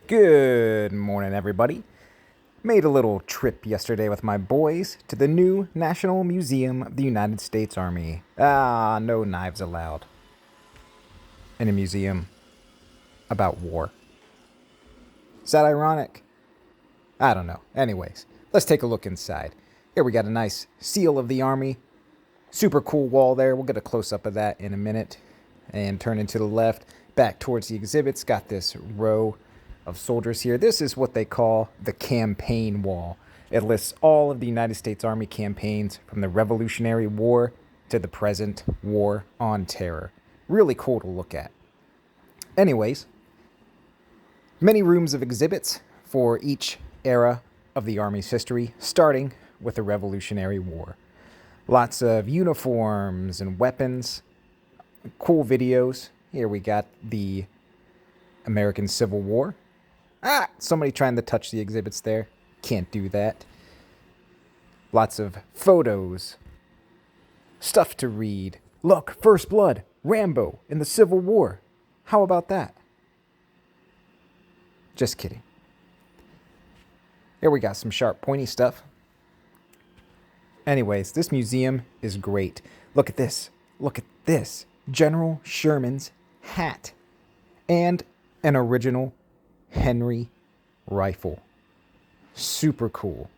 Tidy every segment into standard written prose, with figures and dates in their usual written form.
Good morning, everybody. Made a little trip yesterday with my boys to the new National Museum of the United States Army. No knives allowed in a museum about war. Is that ironic? I don't know. Anyways, let's take a look inside. Here we got a nice seal of the Army. Super cool wall there. We'll get a close-up of that in a minute. And turn into the left, back towards the exhibits. Got this row of soldiers here. This is what they call the campaign wall. It lists all of the United States Army campaigns from the Revolutionary War to the present War on Terror. Really cool to look at. Anyways, many rooms of exhibits for each era of the Army's history, starting with the Revolutionary War. Lots of uniforms and weapons, cool videos. Here we got the American Civil War. Somebody trying to touch the exhibits there. Can't do that. Lots of photos. Stuff to read. Look, First Blood, Rambo in the Civil War. How about that? Just kidding. Here we got some sharp, pointy stuff. Anyways, this museum is great. Look at this. Look at this. General Sherman's hat. And an original Henry rifle. Super cool.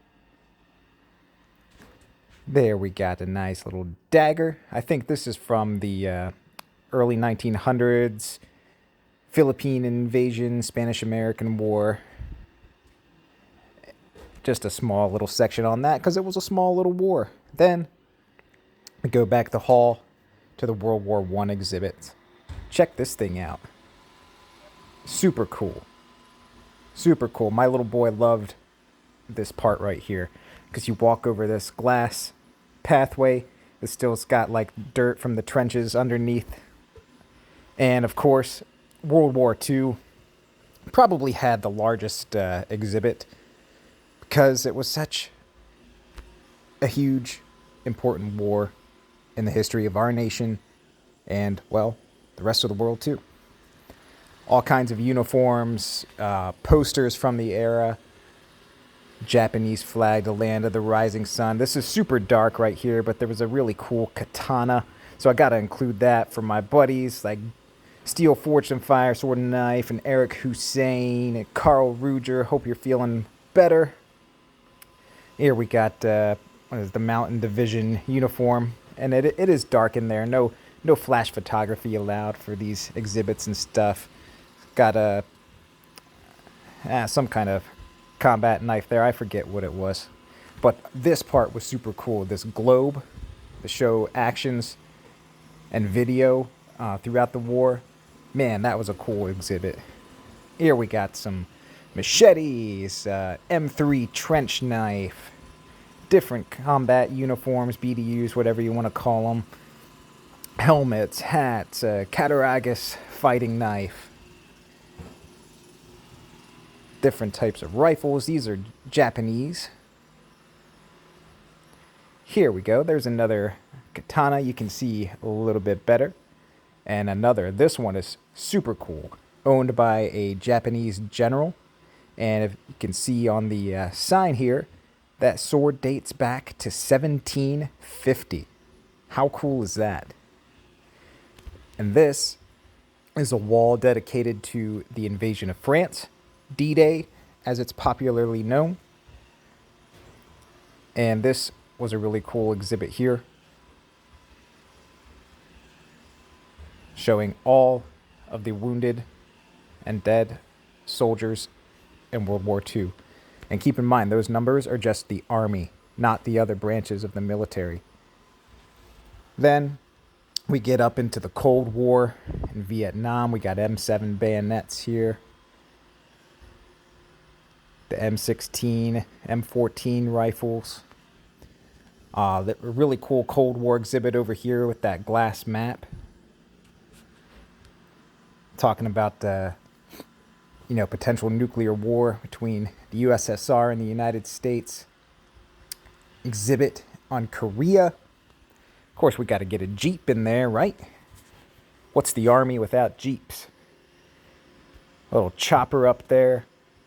There we got a nice little dagger. I think this is from the early 1900s. Philippine invasion, Spanish-American War. Just a small little section on that because it was a small little war. Then we go back the hall to the World War I exhibit. Check this thing out. Super cool. Super cool. My little boy loved this part right here because you walk over this glass pathway. It's got like dirt from the trenches underneath. And of course, World War II probably had the largest exhibit because it was such a huge, important war in the history of our nation and, well, the rest of the world too. All kinds of uniforms, posters from the era, Japanese flag, the land of the rising sun. This is super dark right here, but there was a really cool katana, so I got to include that for my buddies, like Steel Forged and Fire, Sword and Knife, and Eric Hussein, and Carl Ruger. Hope you're feeling better. Here we got the Mountain Division uniform, and it is dark in there. No flash photography allowed for these exhibits and stuff. Got some kind of combat knife there. I forget what it was. But this part was super cool. This globe to show actions and video throughout the war. Man, that was a cool exhibit. Here we got some machetes, M3 trench knife, different combat uniforms, BDUs, whatever you want to call them. Helmets, hats, Cattaraugus fighting knife. Different types of rifles. These are Japanese. Here we go. There's another katana. You can see a little bit better. And another. This one is super cool. Owned by a Japanese general. And if you can see on the sign here, that sword dates back to 1750. How cool is that? And this is a wall dedicated to the invasion of France. D-Day, as it's popularly known. And this was a really cool exhibit here, showing all of the wounded and dead soldiers in World War II. And keep in mind, those numbers are just the Army, not the other branches of the military. Then we get up into the Cold War in Vietnam. We got M7 bayonets here. The M16, M14 rifles. The really cool Cold War exhibit over here with that glass map. Talking about the, potential nuclear war between the USSR and the United States. Exhibit on Korea. Of course, we got to get a Jeep in there, right? What's the Army without Jeeps? A little chopper up there.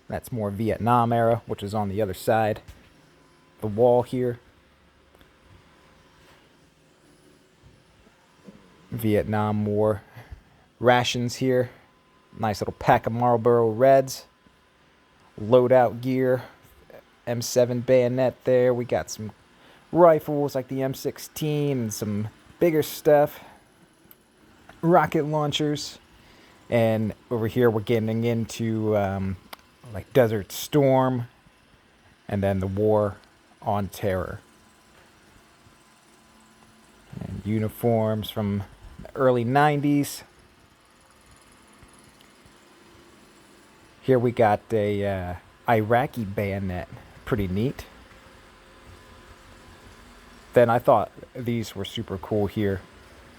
That's more Vietnam era, which is on the other side. The wall here. Vietnam War rations here. Nice little pack of Marlboro Reds. Loadout gear. M7 bayonet there. We got some rifles like the M16 and some bigger stuff. Rocket launchers. And over here we're getting into like Desert Storm. And then the War on Terror. And uniforms from the early 90s. Here we got a Iraqi bayonet. Pretty neat. Then I thought these were super cool here.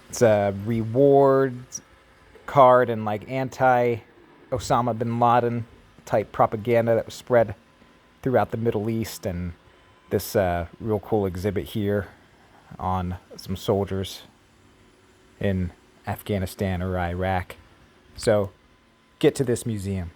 It's a reward card and like anti-Osama bin Laden type propaganda that was spread throughout the Middle East, and this real cool exhibit here on some soldiers in Afghanistan or Iraq. So get to this museum.